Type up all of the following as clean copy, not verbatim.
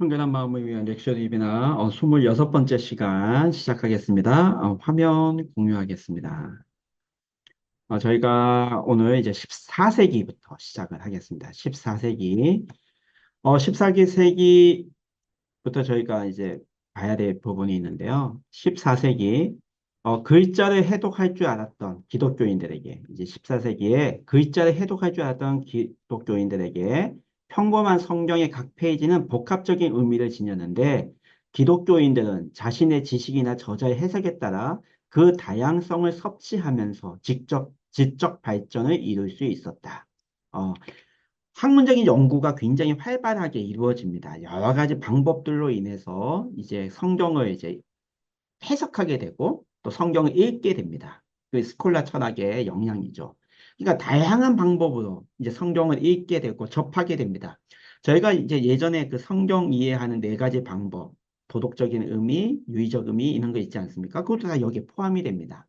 청결한 마음을 위한 렉처 리뷰나 26번째 시간 시작하겠습니다. 화면 공유하겠습니다. 저희가 오늘 이제 14세기부터 시작을 하겠습니다. 14세기. 14세기부터 저희가 이제 봐야 될 부분이 있는데요. 14세기, 글자를 해독할 줄 알았던 기독교인들에게, 이제 14세기에 글자를 해독할 줄 알았던 기독교인들에게 평범한 성경의 각 페이지는 복합적인 의미를 지녔는데, 기독교인들은 자신의 지식이나 저자의 해석에 따라 그 다양성을 섭취하면서 지적 발전을 이룰 수 있었다. 어, 학문적인 연구가 굉장히 활발하게 이루어집니다. 여러 가지 방법들로 인해서 이제 성경을 이제 해석하게 되고 또 성경을 읽게 됩니다. 그 스콜라 철학의 영향이죠. 그러니까 다양한 방법으로 이제 성경을 읽게 되고 접하게 됩니다. 저희가 이제 예전에 그 성경 이해하는 네 가지 방법, 도덕적인 의미, 유의적 의미 이런 거 있지 않습니까? 그것도 다 여기에 포함이 됩니다.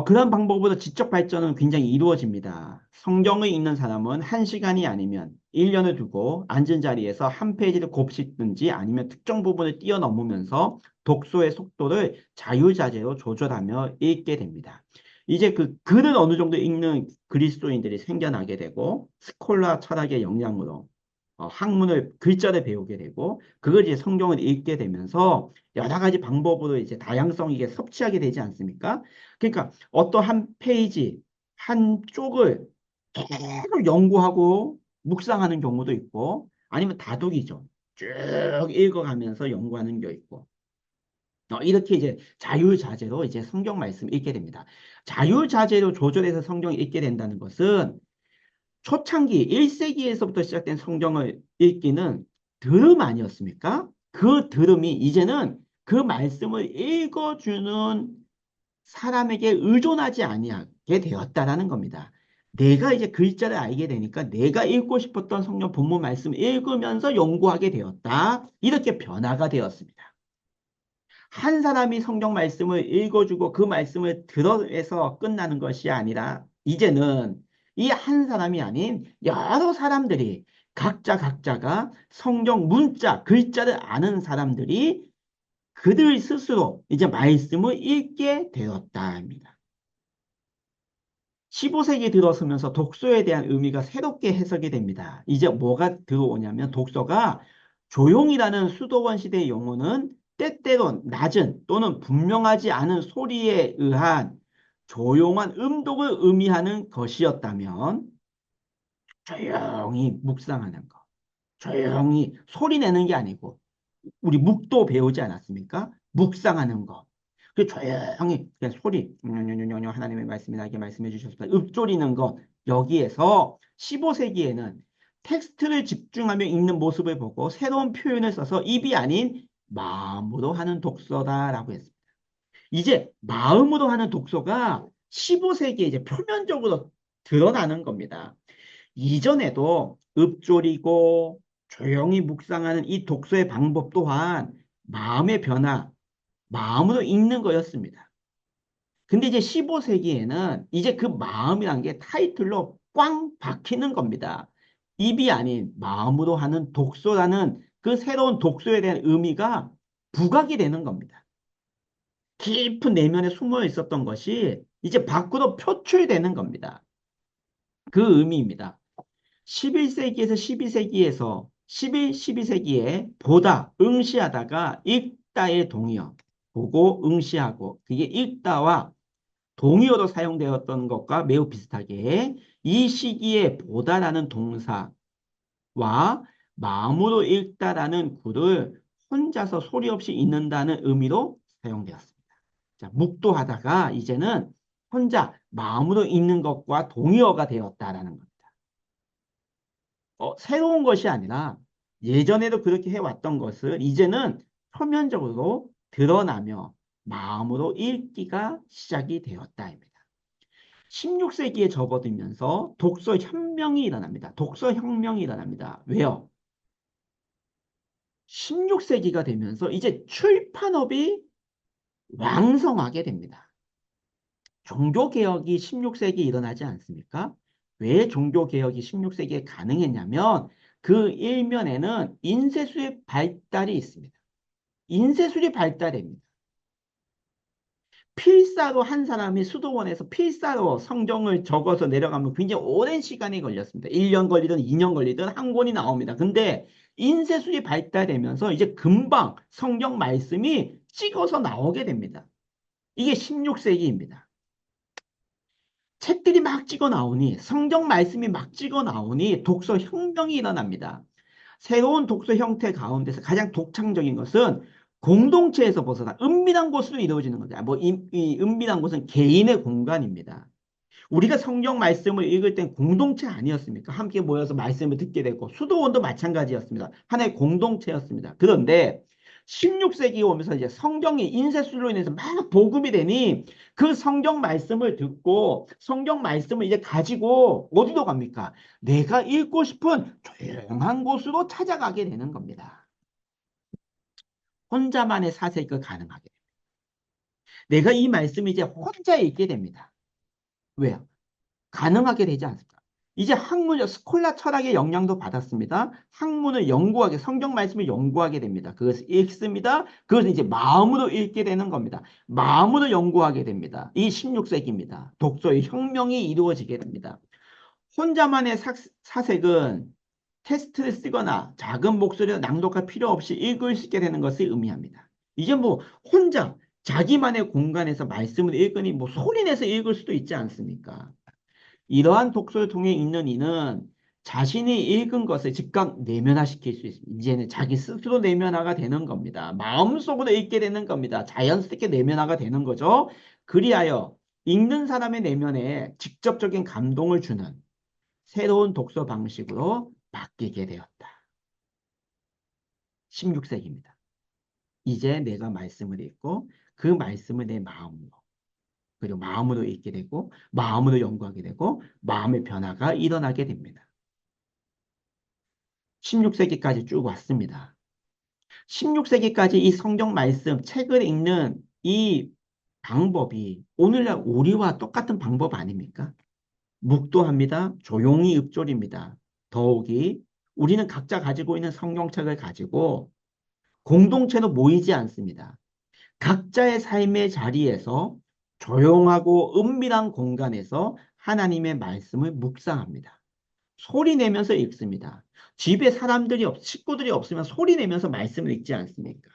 그런 방법으로 지적 발전은 굉장히 이루어집니다. 성경을 읽는 사람은 1시간이 아니면 1년을 두고 앉은 자리에서 한 페이지를 곱씹든지 아니면 특정 부분을 뛰어넘으면서 독서의 속도를 자유자재로 조절하며 읽게 됩니다. 이제 그 글을 어느 정도 읽는 그리스도인들이 생겨나게 되고 스콜라 철학의 영향으로 학문을 글자를 배우게 되고 그걸 이제 성경을 읽게 되면서 여러 가지 방법으로 이제 다양성 있게 섭취하게 되지 않습니까? 그러니까 어떤 한 페이지 한 쪽을 계속 연구하고 묵상하는 경우도 있고 아니면 다독이죠. 쭉 읽어가면서 연구하는 게 있고 이렇게 이제 자유자재로 이제 성경 말씀을 읽게 됩니다. 자유자재로 조절해서 성경을 읽게 된다는 것은 초창기 1세기에서부터 시작된 성경을 읽기는 들음 아니었습니까? 그 들음이 이제는 그 말씀을 읽어주는 사람에게 의존하지 아니하게 되었다라는 겁니다. 내가 이제 글자를 알게 되니까 내가 읽고 싶었던 성경 본문 말씀을 읽으면서 연구하게 되었다. 이렇게 변화가 되었습니다. 한 사람이 성경 말씀을 읽어주고 그 말씀을 들어서 끝나는 것이 아니라 이제는 이 한 사람이 아닌 여러 사람들이 각자가 성경 문자, 글자를 아는 사람들이 그들 스스로 이제 말씀을 읽게 되었다 합니다. 15세기 들어서면서 독서에 대한 의미가 새롭게 해석이 됩니다. 이제 뭐가 들어오냐면 독서가 조용이라는 수도원 시대의 용어는 때때로 낮은 또는 분명하지 않은 소리에 의한 조용한 음독을 의미하는 것이었다면 조용히 묵상하는 것, 조용히 소리 내는 게 아니고 우리 묵도 배우지 않았습니까? 묵상하는 것. 그 조용히 그냥 소리 하나님의 말씀이 나에게 말씀해 주셨습니다. 읊조리는 것 여기에서 15세기에는 텍스트를 집중하며 읽는 모습을 보고 새로운 표현을 써서 입이 아닌 마음으로 하는 독서다라고 했습니다. 이제 마음으로 하는 독서가 15세기에 이제 표면적으로 드러나는 겁니다. 이전에도 읊조리고 조용히 묵상하는 이 독서의 방법 또한 마음의 변화, 마음으로 읽는 거였습니다. 근데 이제 15세기에는 이제 그 마음이란 게 타이틀로 꽝 박히는 겁니다. 입이 아닌 마음으로 하는 독서라는 그 새로운 독서에 대한 의미가 부각이 되는 겁니다. 깊은 내면에 숨어 있었던 것이 이제 밖으로 표출되는 겁니다. 그 의미입니다. 11세기에서 12세기에서 11, 12세기에 보다, 응시하다가 읽다의 동의어, 보고 응시하고 그게 읽다와 동의어로 사용되었던 것과 매우 비슷하게 이 시기에 보다라는 동사와 마음으로 읽다라는 구를 혼자서 소리 없이 읽는다는 의미로 사용되었습니다. 자, 묵도하다가 이제는 혼자 마음으로 읽는 것과 동의어가 되었다라는 겁니다. 새로운 것이 아니라 예전에도 그렇게 해왔던 것을 이제는 표면적으로 드러나며 마음으로 읽기가 시작이 되었다입니다. 16세기에 접어들면서 독서 혁명이 일어납니다. 독서 혁명이 일어납니다. 왜요? 16세기가 되면서 이제 출판업이 왕성하게 됩니다. 종교개혁이 16세기에 일어나지 않습니까? 왜 종교개혁이 16세기에 가능했냐면 그 일면에는 인쇄술의 발달이 있습니다. 인쇄술이 발달됩니다. 필사로 한 사람이 수도원에서 필사로 성경을 적어서 내려가면 굉장히 오랜 시간이 걸렸습니다. 1년 걸리든 2년 걸리든 한 권이 나옵니다. 근데 인쇄술이 발달되면서 이제 금방 성경 말씀이 찍어서 나오게 됩니다. 이게 16세기입니다. 책들이 막 찍어 나오니 성경 말씀이 막 찍어 나오니 독서 혁명이 일어납니다. 새로운 독서 형태 가운데서 가장 독창적인 것은 공동체에서 벗어나 은밀한 곳으로 이루어지는 거죠. 이 은밀한 곳은 개인의 공간입니다. 우리가 성경 말씀을 읽을 땐 공동체 아니었습니까? 함께 모여서 말씀을 듣게 되고 수도원도 마찬가지였습니다. 하나의 공동체였습니다. 그런데 16세기에 오면서 이제 성경이 인쇄술로 인해서 막 보급이 되니 그 성경 말씀을 듣고 성경 말씀을 이제 가지고 어디로 갑니까? 내가 읽고 싶은 조용한 곳으로 찾아가게 되는 겁니다. 혼자만의 사색이 가능하게 됩니다. 내가 이 말씀을 이제 혼자 읽게 됩니다. 왜요? 가능하게 되지 않습니다. 이제 학문, 스콜라 철학의 영향도 받았습니다. 학문을 연구하게, 성경 말씀을 연구하게 됩니다. 그것을 읽습니다. 그것을 이제 마음으로 읽게 되는 겁니다. 마음으로 연구하게 됩니다. 이 16세기입니다. 독서의 혁명이 이루어지게 됩니다. 혼자만의 사색은 테스트를 쓰거나 작은 목소리로 낭독할 필요 없이 읽을 수 있게 되는 것을 의미합니다. 이제 뭐 혼자 자기만의 공간에서 말씀을 읽으니 뭐 소리내서 읽을 수도 있지 않습니까? 이러한 독서를 통해 읽는 이는 자신이 읽은 것을 즉각 내면화시킬 수 있습니다. 이제는 자기 스스로 내면화가 되는 겁니다. 마음속으로 읽게 되는 겁니다. 자연스럽게 내면화가 되는 거죠. 그리하여 읽는 사람의 내면에 직접적인 감동을 주는 새로운 독서 방식으로 바뀌게 되었다. 16세기입니다. 이제 내가 말씀을 읽고 그 말씀을 내 마음으로 그리고 마음으로 읽게 되고 마음으로 연구하게 되고 마음의 변화가 일어나게 됩니다. 16세기까지 쭉 왔습니다. 16세기까지 이 성경 말씀, 책을 읽는 이 방법이 오늘날 우리와 똑같은 방법 아닙니까? 묵도합니다. 조용히 읊조립니다. 더욱이 우리는 각자 가지고 있는 성경책을 가지고 공동체로 모이지 않습니다. 각자의 삶의 자리에서 조용하고 은밀한 공간에서 하나님의 말씀을 묵상합니다. 소리 내면서 읽습니다. 집에 식구들이 없으면 소리 내면서 말씀을 읽지 않습니까?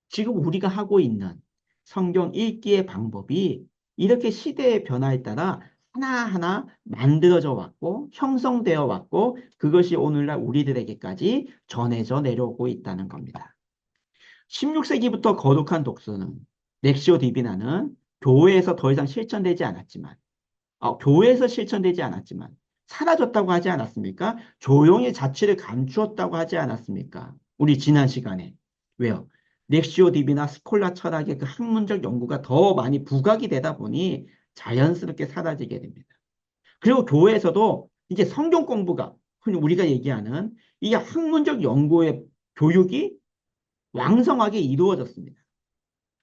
지금 우리가 하고 있는 성경 읽기의 방법이 이렇게 시대의 변화에 따라 하나하나 만들어져 왔고 형성되어 왔고 그것이 오늘날 우리들에게까지 전해져 내려오고 있다는 겁니다. 16세기부터 거룩한 독서는 렉시오 디비나는 교회에서 더 이상 실천되지 않았지만 교회에서 실천되지 않았지만 사라졌다고 하지 않았습니까? 조용히 자취를 감추었다고 하지 않았습니까? 우리 지난 시간에. 왜요? 렉시오 디비나 스콜라 철학의 그 학문적 연구가 더 많이 부각이 되다 보니 자연스럽게 사라지게 됩니다. 그리고 교회에서도 이제 성경 공부가 흔히 우리가 얘기하는 이 학문적 연구의 교육이 왕성하게 이루어졌습니다.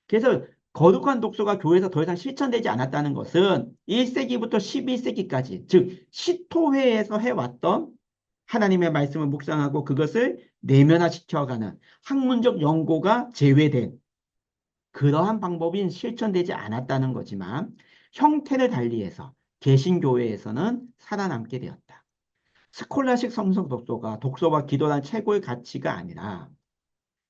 그래서 거룩한 독서가 교회에서 더 이상 실천되지 않았다는 것은 1세기부터 11세기까지, 즉 시토회에서 해왔던 하나님의 말씀을 묵상하고 그것을 내면화시켜가는 학문적 연고가 제외된 그러한 방법이 실천되지 않았다는 거지만 형태를 달리해서 개신교회에서는 살아남게 되었다. 스콜라식 성서 독서가 독서와 기도란 최고의 가치가 아니라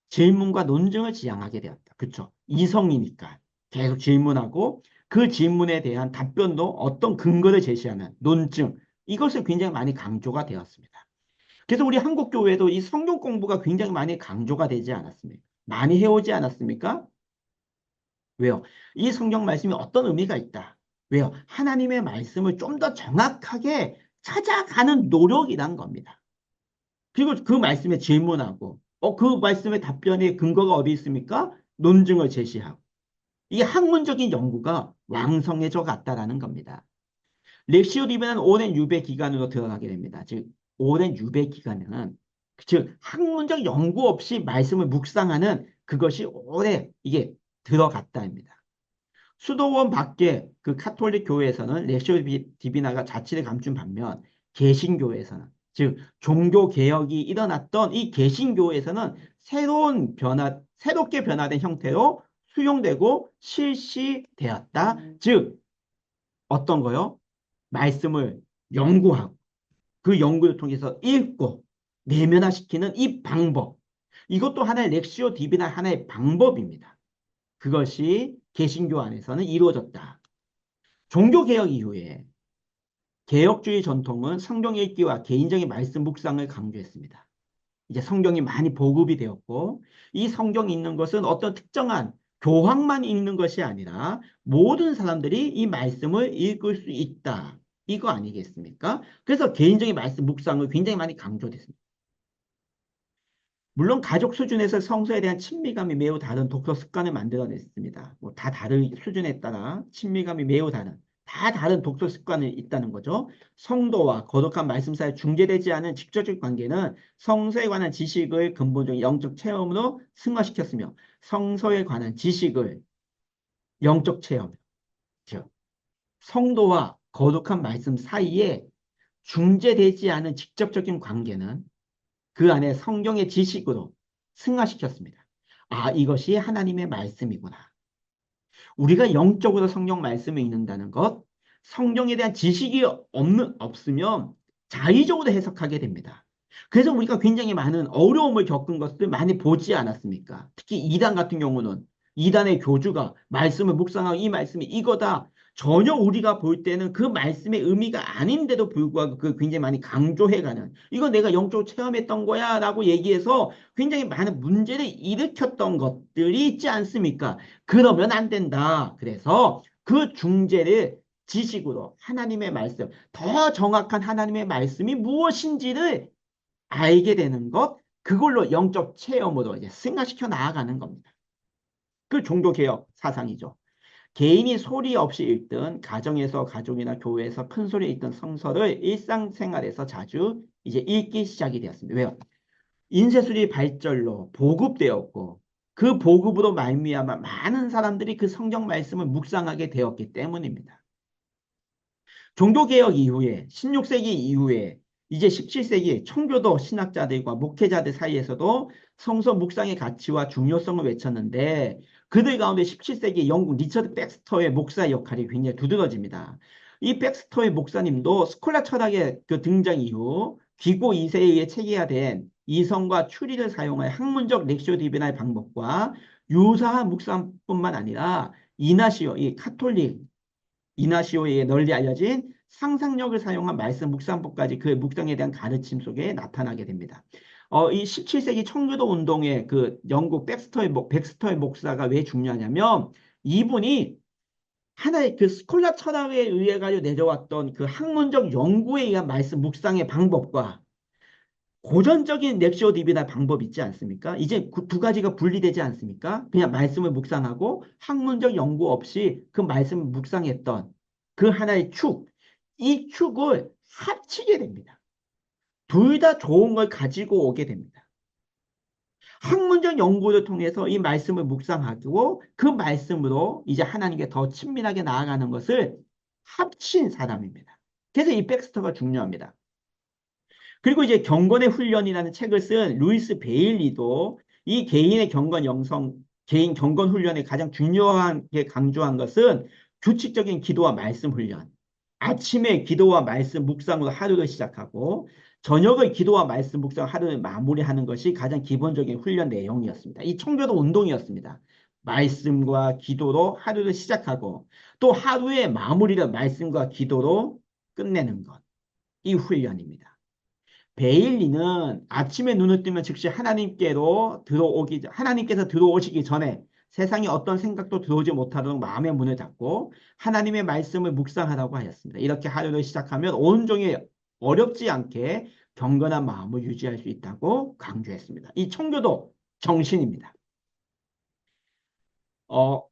질문과 논증을 지향하게 되었다. 그렇죠? 이성이니까 계속 질문하고 그 질문에 대한 답변도 어떤 근거를 제시하는 논증 이것을 굉장히 많이 강조가 되었습니다. 그래서 우리 한국 교회도 이 성경 공부가 굉장히 많이 강조가 되지 않았습니까? 많이 해오지 않았습니까? 왜요? 이 성경 말씀이 어떤 의미가 있다. 왜요? 하나님의 말씀을 좀 더 정확하게 찾아가는 노력이란 겁니다. 그리고 그 말씀에 질문하고, 그 말씀의 답변의 근거가 어디 있습니까? 논증을 제시하고. 이게 학문적인 연구가 왕성해져 갔다라는 겁니다. 렉시오 리베는 오랜 유배 기간으로 들어가게 됩니다. 즉, 오랜 유배 기간에는, 즉, 학문적 연구 없이 말씀을 묵상하는 그것이 오래 이게 들어갔다입니다. 수도원 밖에 그 카톨릭 교회에서는 렉시오 디비나가 자취를 감춘 반면 개신교회에서는 즉 종교 개혁이 일어났던 이 개신교에서는 새롭게 변화된 형태로 수용되고 실시되었다. 즉 어떤 거요? 말씀을 연구하고 그 연구를 통해서 읽고 내면화시키는 이 방법. 이것도 하나의 렉시오 디비나 하나의 방법입니다. 그것이 개신교 안에서는 이루어졌다. 종교개혁 이후에 개혁주의 전통은 성경 읽기와 개인적인 말씀 묵상을 강조했습니다. 이제 성경이 많이 보급이 되었고 이 성경이 있는 것은 어떤 특정한 교황만 읽는 것이 아니라 모든 사람들이 이 말씀을 읽을 수 있다. 이거 아니겠습니까? 그래서 개인적인 말씀 묵상을 굉장히 많이 강조됐습니다. 물론 가족 수준에서 성서에 대한 친밀감이 매우 다른 독서 습관을 만들어냈습니다. 뭐 다 다른 수준에 따라 친밀감이 매우 다 다른 독서 습관이 있다는 거죠. 성도와 거룩한 말씀 사이에 중재되지 않은 직접적 관계는 성서에 관한 지식을 근본적인 영적 체험으로 승화시켰으며 성서에 관한 지식을 영적 체험, 즉 성도와 거룩한 말씀 사이에 중재되지 않은 직접적인 관계는 그 안에 성경의 지식으로 승화시켰습니다. 아, 이것이 하나님의 말씀이구나. 우리가 영적으로 성경 말씀을 읽는다는 것, 성경에 대한 지식이 없으면 자의적으로 해석하게 됩니다. 그래서 우리가 굉장히 많은 어려움을 겪은 것들 많이 보지 않았습니까? 특히 이단 같은 경우는 이단의 교주가 말씀을 묵상하고 이 말씀이 이거다. 전혀 우리가 볼 때는 그 말씀의 의미가 아닌데도 불구하고 그 굉장히 많이 강조해가는 이거 내가 영적으로 체험했던 거야 라고 얘기해서 굉장히 많은 문제를 일으켰던 것들이 있지 않습니까? 그러면 안 된다. 그래서 그 중재를 지식으로 하나님의 말씀, 더 정확한 하나님의 말씀이 무엇인지를 알게 되는 것, 그걸로 영적 체험으로 이제 승화시켜 나아가는 겁니다. 그 종교개혁 사상이죠. 개인이 소리 없이 읽든 가정에서 가족이나 교회에서 큰 소리에 읽던 성서를 일상생활에서 자주 이제 읽기 시작이 되었습니다. 왜요? 인쇄술이 발전로 보급되었고 그 보급으로 말미암아 많은 사람들이 그 성경 말씀을 묵상하게 되었기 때문입니다. 종교개혁 이후에 16세기 이후에 이제 17세기 청교도 신학자들과 목회자들 사이에서도 성서 묵상의 가치와 중요성을 외쳤는데 그들 가운데 17세기 영국 리처드 백스터의 목사 역할이 굉장히 두드러집니다. 이 백스터의 목사님도 스콜라 철학의 그 등장 이후 귀고 2세에 의해 체계화된 이성과 추리를 사용하여 학문적 렉시오 디비나의 방법과 유사한 묵상뿐만 아니라 이나시오, 이 카톨릭 이나시오에 의해 널리 알려진 상상력을 사용한 말씀 묵상법까지 그 묵상에 대한 가르침 속에 나타나게 됩니다. 이 17세기 청교도 운동의 그 영국 백스터의 목사가 왜 중요하냐면 이분이 하나의 그 스콜라 철학에 의해 가지고 내려왔던 그 학문적 연구에 의한 말씀 묵상의 방법과 고전적인 렉시오 디비나 방법 있지 않습니까? 이제 두 가지가 분리되지 않습니까? 그냥 말씀을 묵상하고 학문적 연구 없이 그 말씀을 묵상했던 그 하나의 축, 이 축을 합치게 됩니다. 둘 다 좋은 걸 가지고 오게 됩니다. 학문적 연구를 통해서 이 말씀을 묵상하고 그 말씀으로 이제 하나님께 더 친밀하게 나아가는 것을 합친 사람입니다. 그래서 이 백스터가 중요합니다. 그리고 이제 경건의 훈련이라는 책을 쓴 루이스 베일리도 이 개인의 개인 경건 훈련에 가장 중요하게 강조한 것은 규칙적인 기도와 말씀 훈련. 아침에 기도와 말씀 묵상으로 하루를 시작하고 저녁의 기도와 말씀 묵상 하루를 마무리하는 것이 가장 기본적인 훈련 내용이었습니다. 이 청교도 운동이었습니다. 말씀과 기도로 하루를 시작하고 또 하루의 마무리를 말씀과 기도로 끝내는 것. 이 훈련입니다. 베일리는 아침에 눈을 뜨면 즉시 하나님께서 들어오시기 전에 세상에 어떤 생각도 들어오지 못하도록 마음의 문을 닫고 하나님의 말씀을 묵상하라고 하였습니다. 이렇게 하루를 시작하면 온종일 어렵지 않게 경건한 마음을 유지할 수 있다고 강조했습니다. 이 청교도 정신입니다. 어,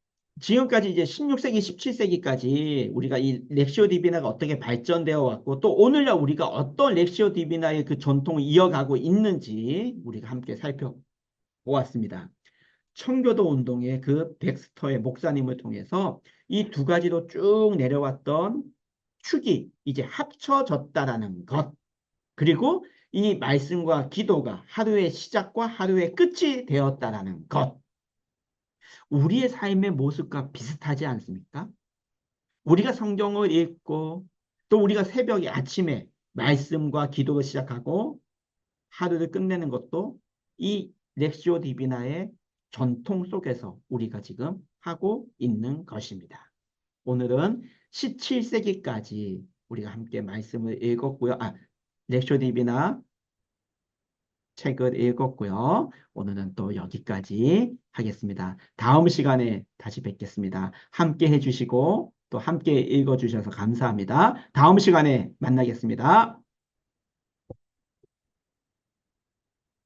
지금까지 이제 16세기, 17세기까지 우리가 이 렉시오 디비나가 어떻게 발전되어 왔고 또 오늘날 우리가 어떤 렉시오 디비나의 그 전통을 이어가고 있는지 우리가 함께 살펴보았습니다. 청교도 운동의 그 백스터의 목사님을 통해서 이 두 가지로 쭉 내려왔던 축이 이제 합쳐졌다라는 것. 그리고 이 말씀과 기도가 하루의 시작과 하루의 끝이 되었다라는 것. 우리의 삶의 모습과 비슷하지 않습니까? 우리가 성경을 읽고 또 우리가 새벽에 아침에 말씀과 기도를 시작하고 하루를 끝내는 것도 이 렉시오 디비나의 전통 속에서 우리가 지금 하고 있는 것입니다. 오늘은 17세기까지 우리가 함께 말씀을 읽었고요. 렉시오 디비나 책을 읽었고요. 오늘은 또 여기까지 하겠습니다. 다음 시간에 다시 뵙겠습니다. 함께 해주시고 또 함께 읽어주셔서 감사합니다. 다음 시간에 만나겠습니다.